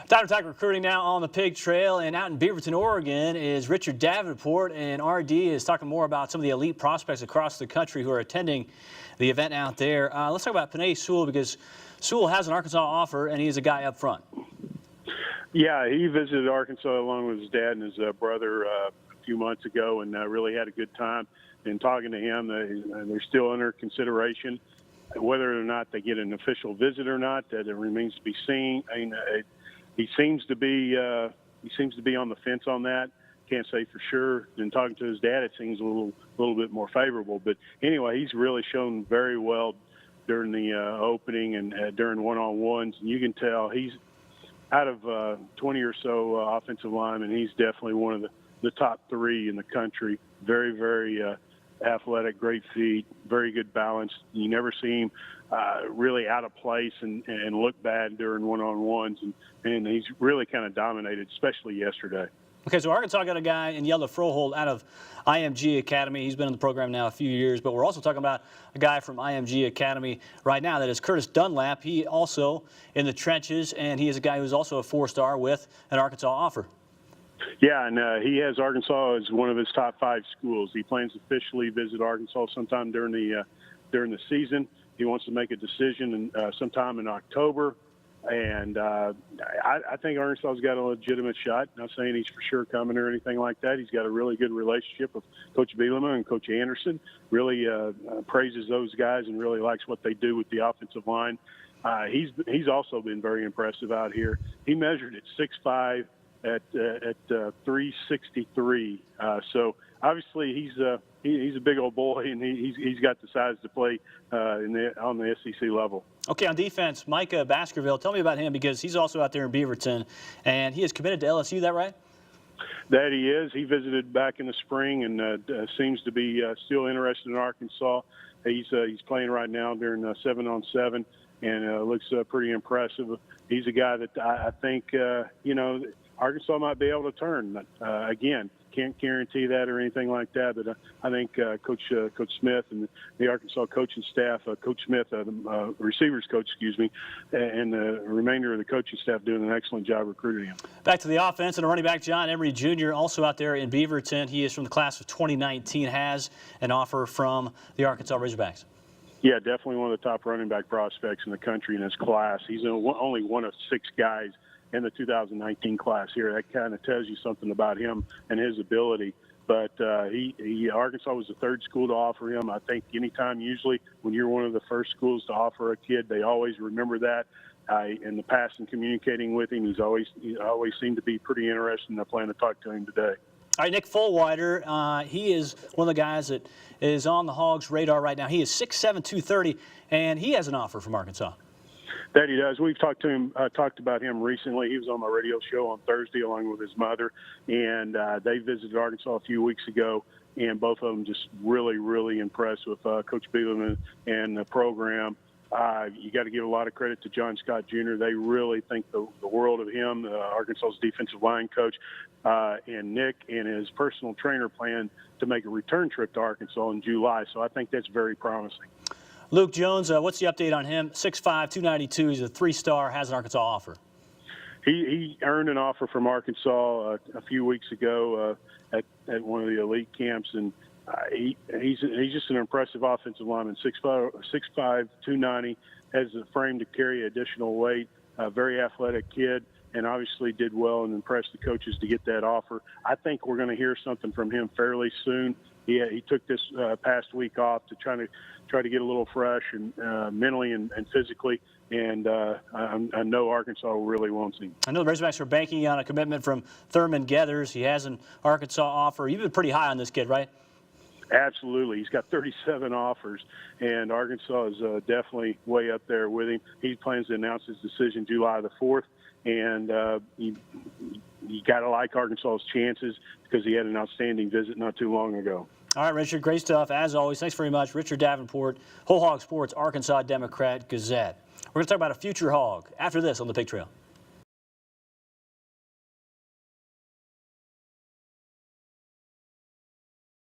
Diamondback recruiting now on the Pig Trail, and out in Beaverton, Oregon is Richard Davenport, and RD is talking more about some of the elite prospects across the country who are attending the event out there. Let's talk about Panay Sewell, because Sewell has an Arkansas offer, and he's a guy up front. Yeah, he visited Arkansas along with his dad and his brother a few months ago, and really had a good time. And talking to him, they're still under consideration. Whether or not they get an official visit or not, that it remains to be seen. I mean, he seems to be on the fence on that. Can't say for sure. And talking to his dad, it seems a little bit more favorable. But anyway, he's really shown very well during the opening and during one-on-ones. And you can tell he's out of 20 or so offensive linemen, he's definitely one of the top three in the country. Very, very athletic, great feet, very good balance. You never see him really out of place and look bad during one-on-ones, and he's really kind of dominated, especially yesterday. Okay, so Arkansas got a guy in Yellow Froholt out of IMG Academy. He's been in the program now a few years, but we're also talking about a guy from IMG Academy right now. That is Curtis Dunlap. He also in the trenches, and he is a guy who's also a four-star with an Arkansas offer. Yeah, and he has Arkansas as one of his top 5 schools. He plans to officially visit Arkansas sometime during the season. He wants to make a decision sometime in October, and I think Arkansas's got a legitimate shot. Not saying he's for sure coming or anything like that. He's got a really good relationship with Coach Bielema and Coach Anderson. Really praises those guys and really likes what they do with the offensive line. He's also been very impressive out here. He measured at 6'5". At 363, so obviously he's a big old boy, and he's got the size to play on the SEC level. Okay, on defense, Micah Baskerville, tell me about him, because he's also out there in Beaverton, and he is committed to LSU. Is that right? That he is. He visited back in the spring and seems to be still interested in Arkansas. He's playing right now during 7-on-7, and looks pretty impressive. He's a guy that I think Arkansas might be able to turn. Again, can't guarantee that or anything like that, but I think Coach Smith and the Arkansas coaching staff, Coach Smith, the receivers coach, and the remainder of the coaching staff doing an excellent job recruiting him. Back to the offense, and a running back, John Emery Jr., also out there in Beaverton. He is from the class of 2019, has an offer from the Arkansas Razorbacks. Yeah, definitely one of the top running back prospects in the country in his class. He's only one of 6 guys in the 2019 class here. That kind of tells you something about him and his ability. But Arkansas was the 3rd school to offer him. I think anytime, usually, when you're one of the first schools to offer a kid, they always remember that. In the past, in communicating with him, he always seemed to be pretty interested, and I plan to talk to him today. All right, Nick Fullwider, he is one of the guys that is on the Hogs' radar right now. He is 6'7", 230, and he has an offer from Arkansas. That he does. We've talked about him recently. He was on my radio show on Thursday along with his mother, and they visited Arkansas a few weeks ago, and both of them just really, really impressed with Coach Bielema and the program. You got to give a lot of credit to John Scott Jr. They really think the world of him, Arkansas's defensive line coach, and Nick and his personal trainer plan to make a return trip to Arkansas in July. So I think that's very promising. Luke Jones, what's the update on him? 6'5", 292. He's a 3-star, has an Arkansas offer. He earned an offer from Arkansas a few weeks ago at one of the elite camps, and he's just an impressive offensive lineman. 6'5", 290, has the frame to carry additional weight. A very athletic kid, and obviously did well and impressed the coaches to get that offer. I think we're going to hear something from him fairly soon. He took this past week off to try to get a little fresh and mentally and physically, and I know Arkansas really wants him. I know the Razorbacks are banking on a commitment from Thurman Geathers. He has an Arkansas offer. You've been pretty high on this kid, right? Absolutely. He's got 37 offers, and Arkansas is definitely way up there with him. He plans to announce his decision July the 4th, and you got to like Arkansas's chances because he had an outstanding visit not too long ago. All right, Richard, great stuff. As always, thanks very much. Richard Davenport, Whole Hog Sports, Arkansas Democrat Gazette. We're going to talk about a future hog after this on the Pig Trail.